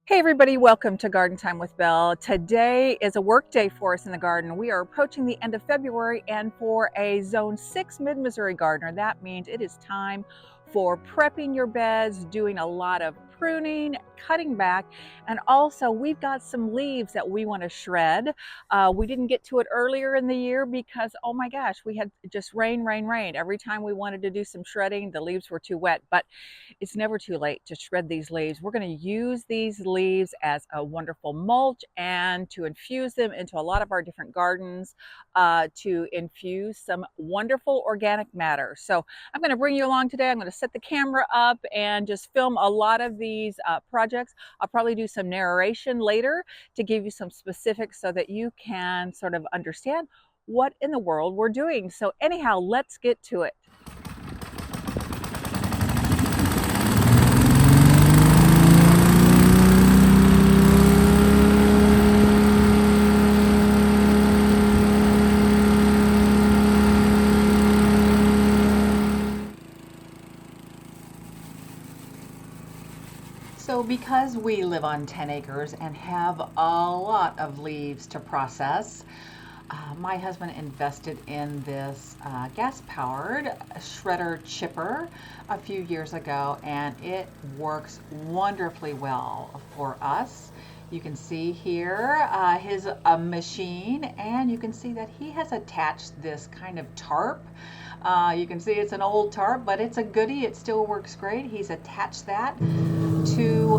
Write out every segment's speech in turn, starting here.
Hey everybody, welcome to Garden Time with Belle. Today is a work day for us in the garden. We are approaching the end of February, and for a Zone 6 Mid-Missouri gardener, that means it is time for prepping your beds, doing a lot of pruning, cutting back, and also we've got some leaves that we want to shred. We didn't get to it earlier in the year because, oh my gosh, we had just rain. Every time we wanted to do some shredding, the leaves were too wet, but it's never too late to shred these leaves. We're going to use these leaves as a wonderful mulch and to infuse them into a lot of our different gardens, to infuse some wonderful organic matter. So I'm going to bring you along today. I'm going to set the camera up and just film a lot of these projects. I'll probably do some narration later to give you some specifics so that you can sort of understand what in the world we're doing. So anyhow, let's get to it. So because we live on 10 acres and have a lot of leaves to process, my husband invested in this gas-powered shredder chipper a few years ago, and it works wonderfully well for us. You can see here his machine, and you can see that he has attached this kind of tarp. You can see it's an old tarp, but it's a goodie. It still works great. He's attached that to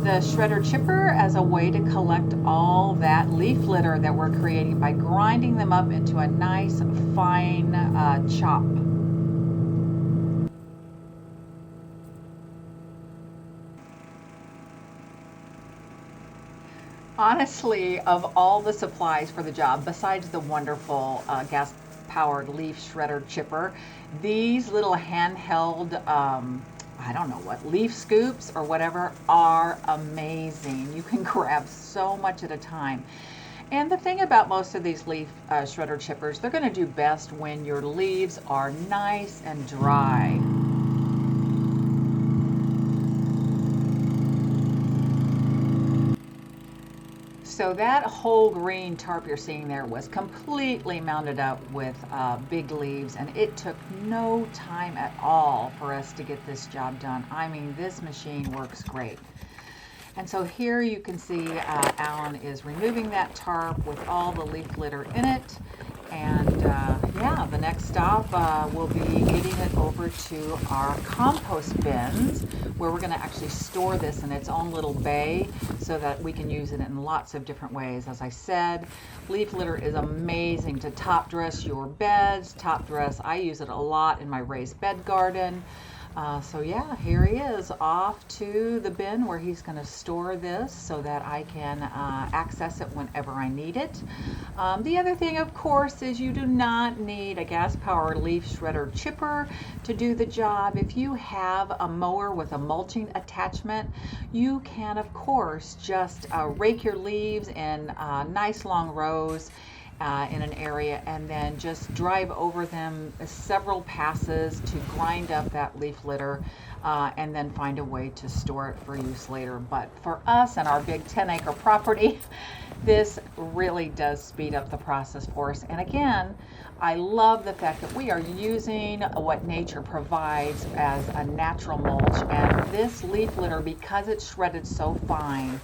the shredder chipper as a way to collect all that leaf litter that we're creating by grinding them up into a nice fine chop. Honestly, of all the supplies for the job, besides the wonderful gas powered leaf shredder chipper, these little handheld I don't know what, leaf scoops or whatever are amazing. You can grab so much at a time. And the thing about most of these leaf shredder chippers, they're going to do best when your leaves are nice and dry. So that whole green tarp you're seeing there was completely mounted up with big leaves, and it took no time at all for us to get this job done. I mean, this machine works great. And so here you can see Alan is removing that tarp with all the leaf litter in it. And yeah, the next stop will be getting it over to our compost bins, where we're going to actually store this in its own little bay so that we can use it in lots of different ways. As I said, leaf litter is amazing to top dress your beds, top dress. I use it a lot in my raised bed garden. So yeah, here he is off to the bin where he's going to store this so that I can access it whenever I need it. The other thing, of course, is you do not need a gas-powered leaf shredder chipper to do the job. If you have a mower with a mulching attachment, you can, of course, just rake your leaves in nice long rows in an area and then just drive over them several passes to grind up that leaf litter and then find a way to store it for use later. But for us and our big 10-acre property, this really does speed up the process for us. And again, I love the fact that we are using what nature provides as a natural mulch, and this leaf litter, because it's shredded so fine,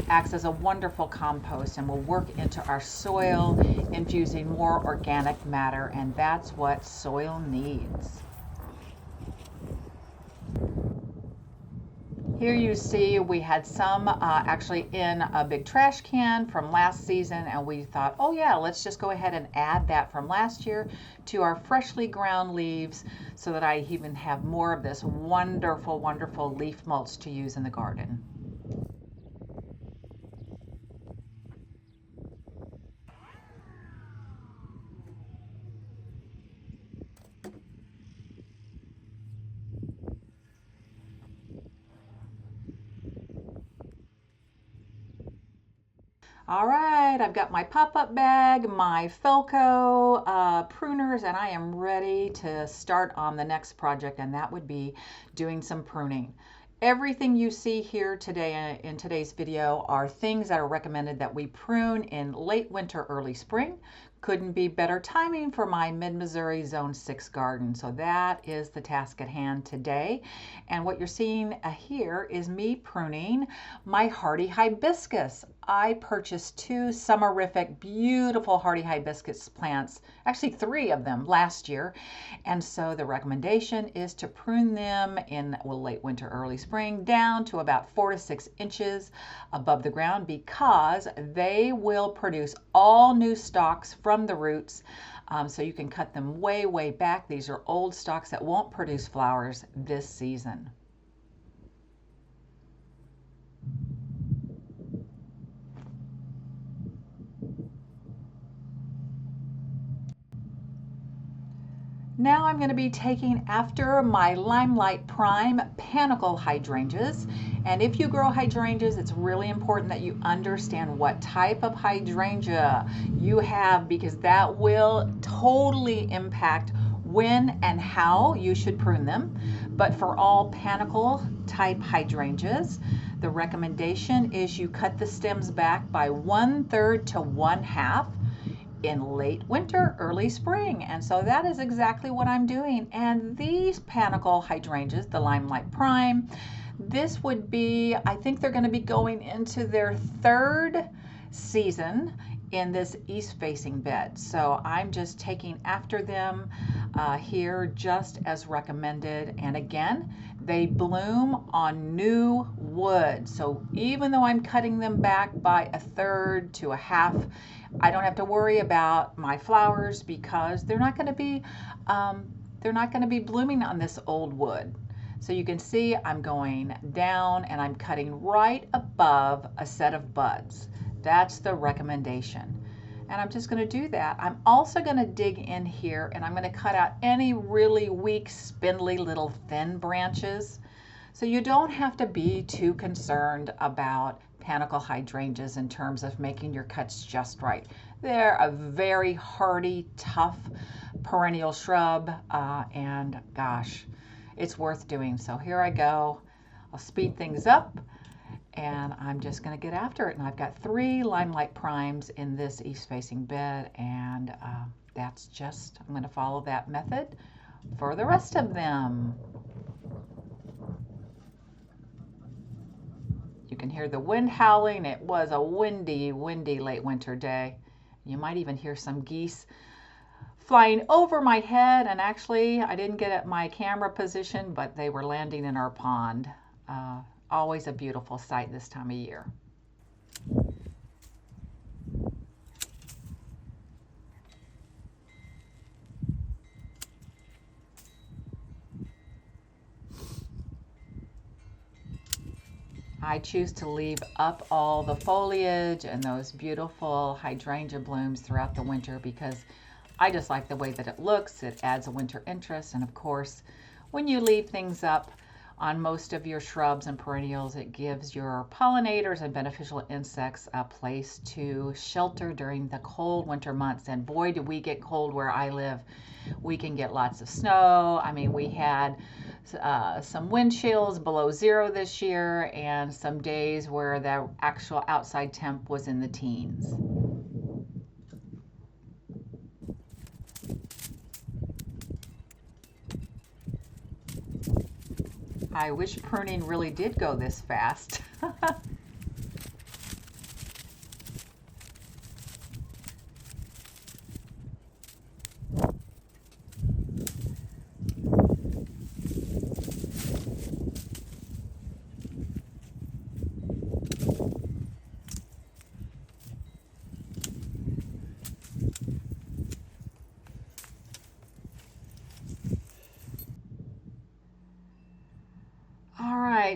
acts as a wonderful compost and will work into our soil, infusing more organic matter, and that's what soil needs. Here you see we had some actually in a big trash can from last season, and we thought, oh yeah, let's just go ahead and add that from last year to our freshly ground leaves so that I even have more of this wonderful, wonderful leaf mulch to use in the garden. All right, I've got my pop-up bag, my Felco pruners, and I am ready to start on the next project, and that would be doing some pruning. Everything you see here today in today's video are things that are recommended that we prune in late winter, early spring. Couldn't be better timing for my mid-Missouri Zone 6 garden. So that is the task at hand today. And what you're seeing here is me pruning my hardy hibiscus. I purchased 2 summerific, beautiful hardy hibiscus plants, actually 3 of them last year. And so the recommendation is to prune them in late winter, early spring down to about 4 to 6 inches above the ground, because they will produce all new stalks from the roots. So you can cut them way, way back. These are old stalks that won't produce flowers this season. Now I'm going to be taking after my Limelight Prime Panicle Hydrangeas. And if you grow hydrangeas, it's really important that you understand what type of hydrangea you have, because that will totally impact when and how you should prune them. But for all panicle type hydrangeas, the recommendation is you cut the stems back by 1/3 to 1/2 in late winter, early spring. And so that is exactly what I'm doing. And these Panicle Hydrangeas, the Limelight Prime, this would be, I think they're going to be going into their 3rd season in this east-facing bed. So I'm just taking after them here just as recommended. And again, they bloom on new wood. So even though I'm cutting them back by 1/3 to 1/2, I don't have to worry about my flowers, because they're not going to be blooming on this old wood. So you can see I'm going down and I'm cutting right above a set of buds. That's the recommendation. And I'm just going to do that. I'm also going to dig in here and I'm going to cut out any really weak, spindly little thin branches. So you don't have to be too concerned about Panicle Hydrangeas in terms of making your cuts just right. They're a very hardy, tough perennial shrub, and gosh, it's worth doing. So here I go. I'll speed things up, and I'm just going to get after it. And I've got 3 Limelight Primes in this east-facing bed, and that's just, I'm going to follow that method for the rest of them. You can hear the wind howling. It was a windy, windy late winter day. You might even hear some geese flying over my head, and actually I didn't get at my camera position, but they were landing in our pond. Always a beautiful sight this time of year. I choose to leave up all the foliage and those beautiful hydrangea blooms throughout the winter, because I just like the way that it looks. It adds a winter interest. And of course, when you leave things up on most of your shrubs and perennials, it gives your pollinators and beneficial insects a place to shelter during the cold winter months. And boy, do we get cold where I live. We can get lots of snow. I mean, we had some wind chills below 0 this year, and some days where the actual outside temp was in the teens. I wish pruning really did go this fast.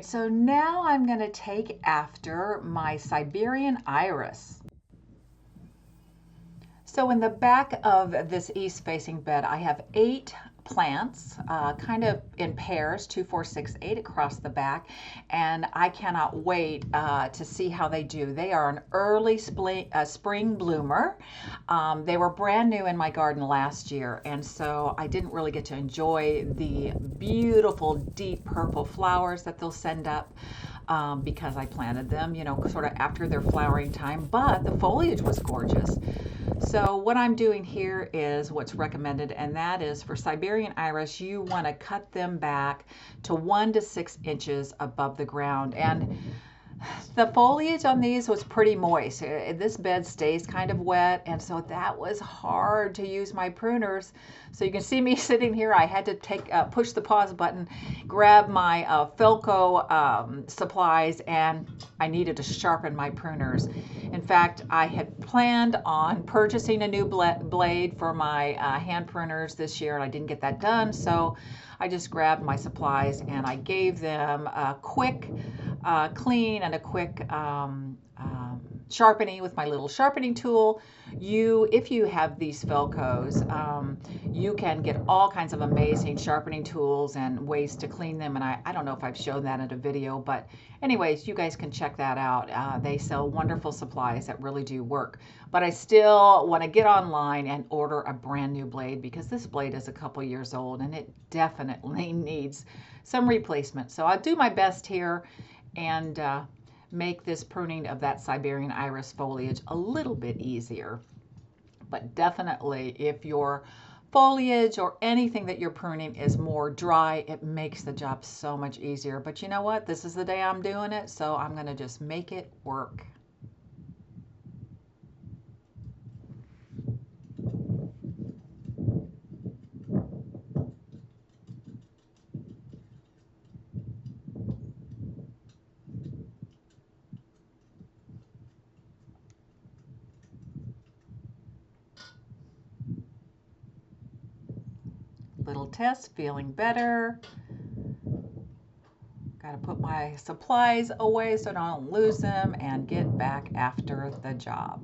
So now I'm going to take after my Siberian Iris. So in the back of this east-facing bed, I have 8 plants, kind of in pairs, 2, 4, 6, 8 across the back, and I cannot wait to see how they do. They are an early spring bloomer. They were brand new in my garden last year, and so I didn't really get to enjoy the beautiful deep purple flowers that they'll send up. Because I planted them, you know, sort of after their flowering time, but the foliage was gorgeous. So what I'm doing here is what's recommended, and that is for Siberian Iris, you want to cut them back to 1 to 6 inches above the ground. And the foliage on these was pretty moist. This bed stays kind of wet, and so that was hard to use my pruners. So you can see me sitting here. I had to push the pause button, grab my Felco supplies, and I needed to sharpen my pruners. In fact, I had planned on purchasing a new blade for my hand pruners this year, and I didn't get that done. So I just grabbed my supplies and I gave them a quick clean and a quick sharpening with my little sharpening tool. If you have these Felcos, you can get all kinds of amazing sharpening tools and ways to clean them. And I don't know if I've shown that in a video, but anyways, you guys can check that out. They sell wonderful supplies that really do work. But I still want to get online and order a brand new blade because this blade is a couple years old and it definitely needs some replacement. So I'll do my best here and make this pruning of that Siberian Iris foliage a little bit easier. But definitely, if your foliage or anything that you're pruning is more dry, it makes the job so much easier. But you know what? This is the day I'm doing it, so I'm going to just make it work. Little test, feeling better. Got to put my supplies away so I don't lose them and get back after the job.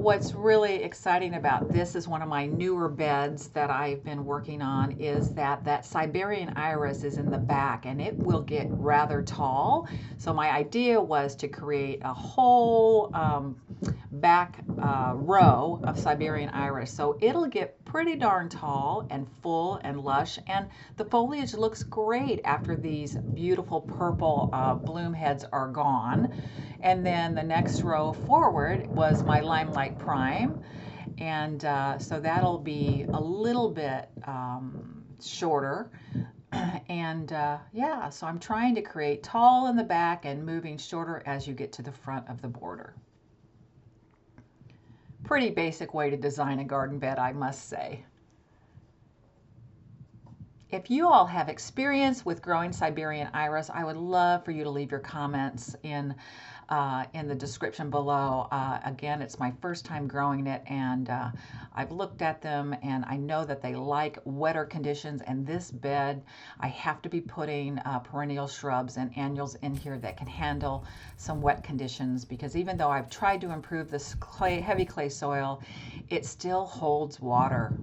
What's really exciting about this is one of my newer beds that I've been working on is that Siberian Iris is in the back and it will get rather tall. So my idea was to create a whole back row of Siberian Iris. So it'll get pretty darn tall and full and lush, and the foliage looks great after these beautiful purple bloom heads are gone. And then the next row forward was my Limelight Prime, and so that'll be a little bit shorter. And yeah, so I'm trying to create tall in the back and moving shorter as you get to the front of the border. Pretty basic way to design a garden bed, I must say. If you all have experience with growing Siberian Iris, I would love for you to leave your comments in the description below. Again, it's my first time growing it, and I've looked at them and I know that they like wetter conditions, and this bed I have to be putting perennial shrubs and annuals in here that can handle some wet conditions, because even though I've tried to improve this heavy clay soil, it still holds water.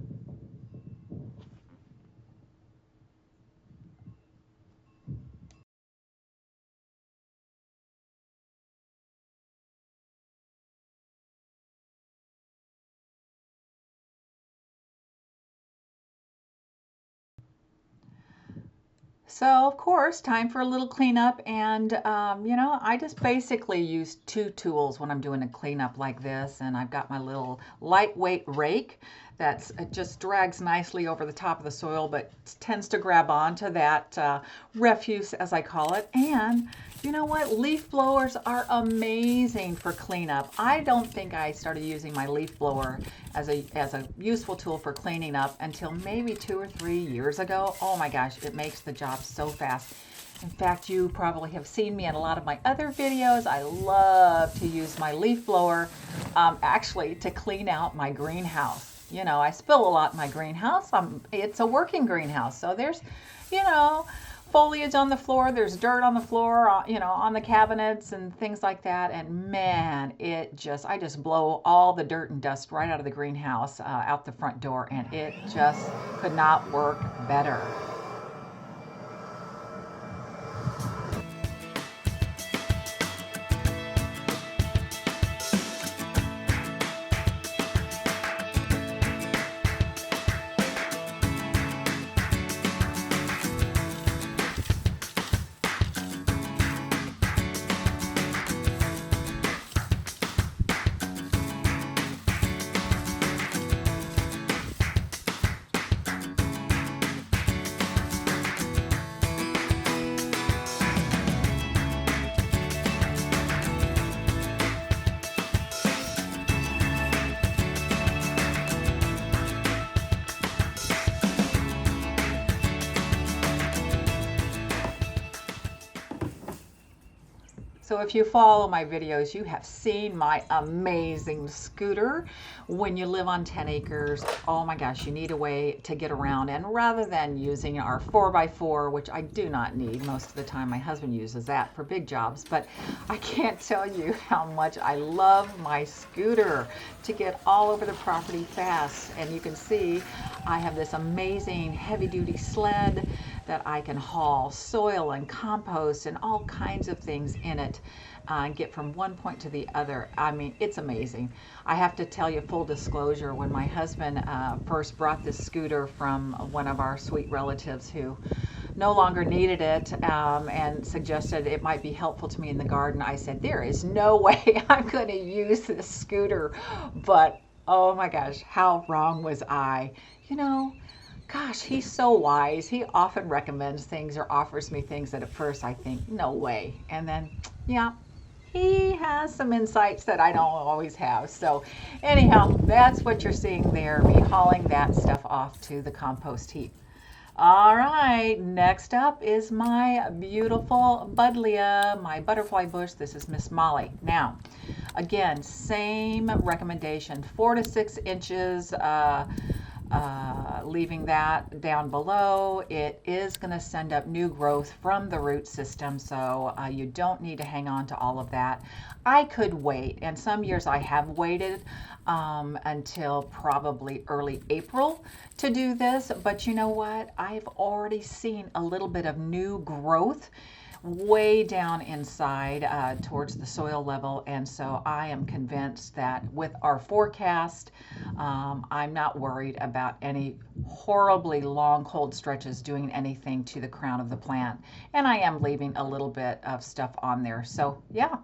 So of course, time for a little cleanup, and you know, I just basically use 2 tools when I'm doing a cleanup like this, and I've got my little lightweight rake that just drags nicely over the top of the soil, but tends to grab onto that refuse, as I call it. And you know what? Leaf blowers are amazing for cleanup. I don't think I started using my leaf blower as a useful tool for cleaning up until maybe 2 or 3 years ago. Oh my gosh, it makes the job so fast. In fact, you probably have seen me in a lot of my other videos. I love to use my leaf blower actually to clean out my greenhouse. You know, I spill a lot in my greenhouse. It's a working greenhouse, so there's, you know, foliage on the floor, there's dirt on the floor, you know, on the cabinets and things like that. And man, I just blow all the dirt and dust right out of the greenhouse, out the front door, and it just could not work better. So if you follow my videos, you have seen my amazing scooter. When you live on 10 acres, oh my gosh, you need a way to get around. And rather than using our 4x4, which I do not need most of the time, my husband uses that for big jobs, but I can't tell you how much I love my scooter to get all over the property fast. And you can see I have this amazing heavy-duty sled that I can haul soil and compost and all kinds of things in it, and get from one point to the other. I mean, it's amazing. I have to tell you, full disclosure, when my husband first brought this scooter from one of our sweet relatives who no longer needed it, and suggested it might be helpful to me in the garden, I said, there is no way I'm going to use this scooter. But oh my gosh, how wrong was I? You know, gosh, he's so wise. He often recommends things or offers me things that at first I think, no way. And then, yeah, he has some insights that I don't always have. So anyhow, that's what you're seeing there, me hauling that stuff off to the compost heap. All right, next up is my beautiful buddleia, my butterfly bush. This is Miss Molly. Now, again, same recommendation, 4 to 6 inches, leaving that down below. It is going to send up new growth from the root system, so you don't need to hang on to all of that. I could wait, and some years I have waited until probably early April to do this, but you know what? I've already seen a little bit of new growth way down inside, towards the soil level, and so I am convinced that with our forecast, I'm not worried about any horribly long cold stretches doing anything to the crown of the plant, and I am leaving a little bit of stuff on there. So yeah,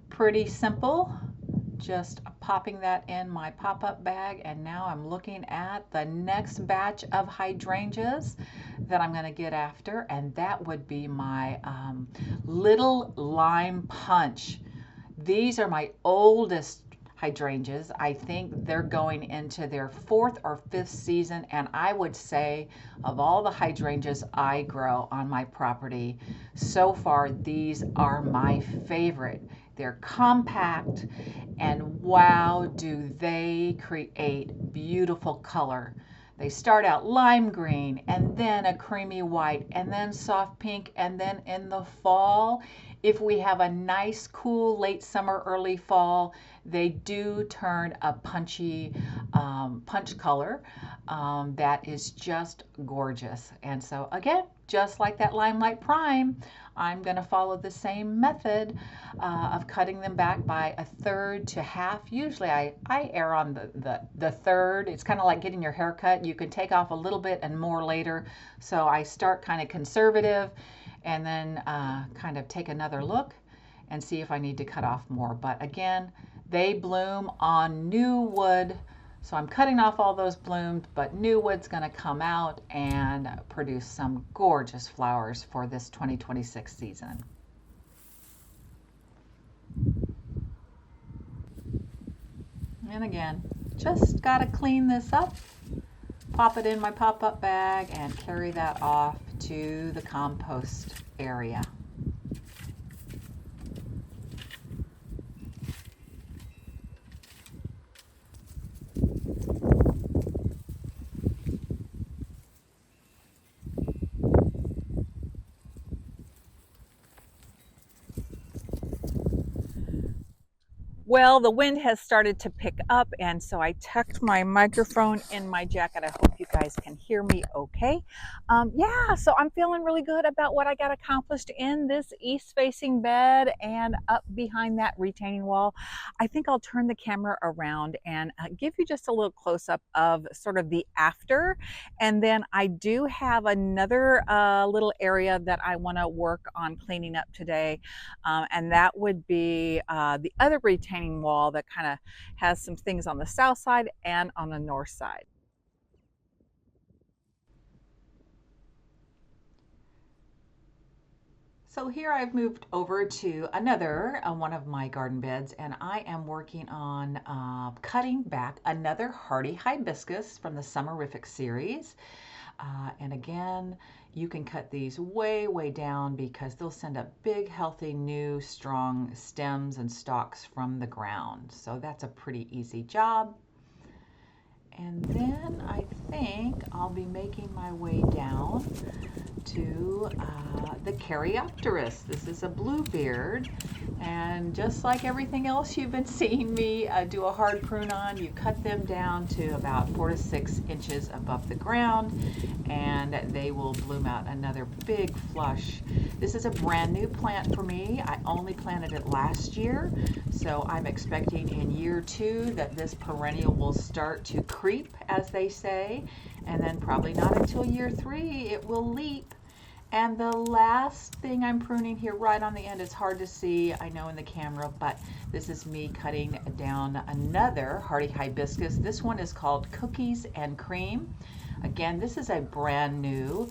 pretty simple. Just popping that in my pop-up bag, and now I'm looking at the next batch of hydrangeas that I'm going to get after, and that would be my little lime punch. These are my oldest hydrangeas. I think they're going into their 4th or 5th season, and I would say of all the hydrangeas I grow on my property so far, these are my favorite. They're compact, and wow, do they create beautiful color. They start out lime green, and then a creamy white, and then soft pink, and then in the fall, if we have a nice cool late summer, early fall, they do turn a punchy punch color that is just gorgeous. And so again, just like that Limelight Prime, I'm going to follow the same method of cutting them back by 1/3 to half. Usually I err on the third. It's kind of like getting your hair cut. You can take off a little bit and more later. So I start kind of conservative and then kind of take another look and see if I need to cut off more. But again, they bloom on new wood. So I'm cutting off all those blooms, but new wood's going to come out and produce some gorgeous flowers for this 2026 season. And again, just got to clean this up, pop it in my pop-up bag, and carry that off to the compost area. Well, the wind has started to pick up, and so I tucked my microphone in my jacket. I hope you guys can hear me okay. Yeah, so I'm feeling really good about what I got accomplished in this east-facing bed and up behind that retaining wall. I think I'll turn the camera around and give you just a little close-up of sort of the after, and then I do have another little area that I want to work on cleaning up today, and that would be the other retaining wall that kind of has some things on the south side and on the north side. So here I've moved over to another one of my garden beds, and I am working on cutting back another hardy hibiscus from the Summerific series. And again, you can cut these way, way down because they'll send up big, healthy, new, strong stems and stalks from the ground. So that's a pretty easy job. And then I think I'll be making my way down to the Caryopteris. This is a bluebeard, and just like everything else you've been seeing me do a hard prune on, you cut them down to about 4 to 6 inches above the ground, and they will bloom out another big flush. This is a brand new plant for me. I only planted it last year, so I'm expecting in year 2 that this perennial will start to creep, as they say, and then probably not until year 3 it will leap. And the last thing I'm pruning here right on the end, it's hard to see, I know in the camera, but this is me cutting down another hardy hibiscus. This one is called Cookies and Cream. Again, this is a brand new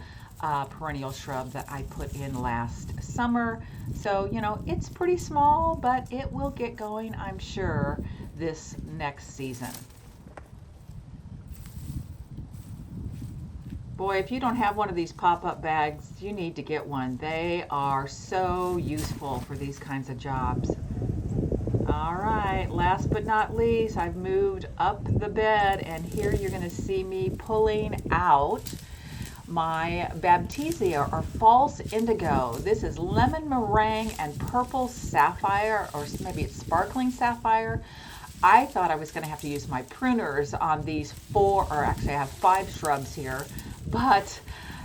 perennial shrub that I put in last summer. So, you know, it's pretty small, but it will get going, I'm sure, this next season. Boy, if you don't have one of these pop-up bags, you need to get one. They are so useful for these kinds of jobs. All right, last but not least, I've moved up the bed, and here you're going to see me pulling out my Baptisia, or false indigo. This is lemon meringue and purple sapphire, or maybe it's sparkling sapphire. I thought I was going to have to use my pruners on these 4, or actually I have 5 shrubs here, but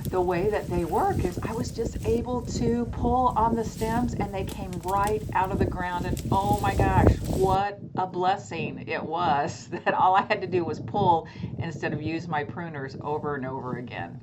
the way that they work is I was just able to pull on the stems and they came right out of the ground, and oh my gosh, what a blessing it was that all I had to do was pull instead of use my pruners over and over again.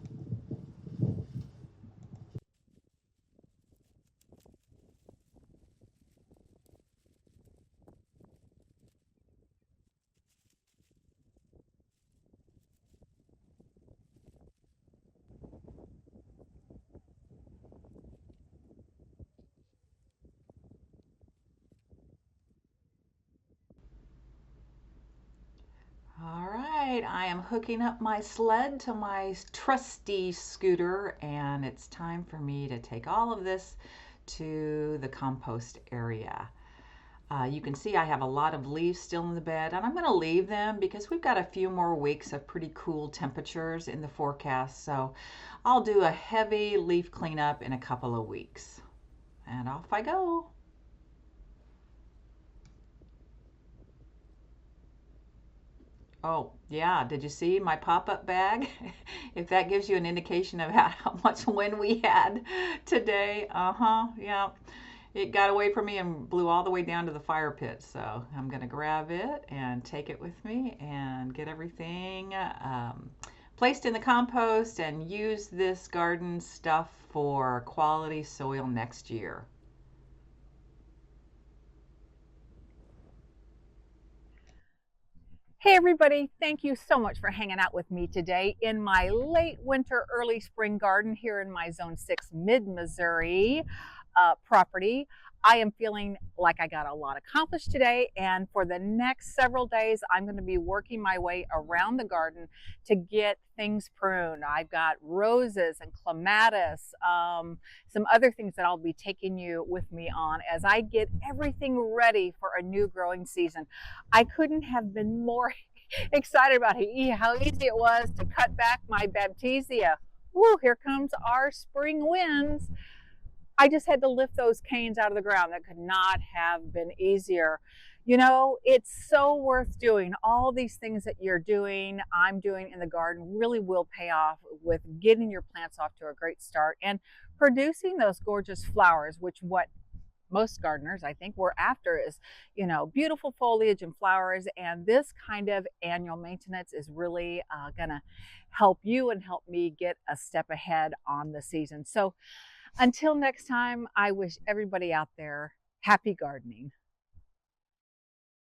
All right, I am hooking up my sled to my trusty scooter, and it's time for me to take all of this to the compost area. You can see I have a lot of leaves still in the bed, and I'm going to leave them because we've got a few more weeks of pretty cool temperatures in the forecast, so I'll do a heavy leaf cleanup in a couple of weeks. And off I go. Oh, yeah. Did you see my pop-up bag? If that gives you an indication of how much wind we had today. Yeah. It got away from me and blew all the way down to the fire pit. So I'm going to grab it and take it with me and get everything placed in the compost and use this garden stuff for quality soil next year. Hey everybody, thank you so much for hanging out with me today in my late winter, early spring garden here in my Zone 6 mid-Missouri property. I am feeling like I got a lot accomplished today, and for the next several days I'm going to be working my way around the garden to get things pruned. I've got roses and clematis, some other things that I'll be taking you with me on as I get everything ready for a new growing season. I couldn't have been more excited about how easy it was to cut back my Baptisia. Woo, here comes our spring winds. I just had to lift those canes out of the ground. That could not have been easier. You know, it's so worth doing. All these things that you're doing, I'm doing in the garden really will pay off with getting your plants off to a great start and producing those gorgeous flowers, which what most gardeners I think we're after is, you know, beautiful foliage and flowers. And this kind of annual maintenance is really gonna help you and help me get a step ahead on the season. So until next time, I wish everybody out there happy gardening.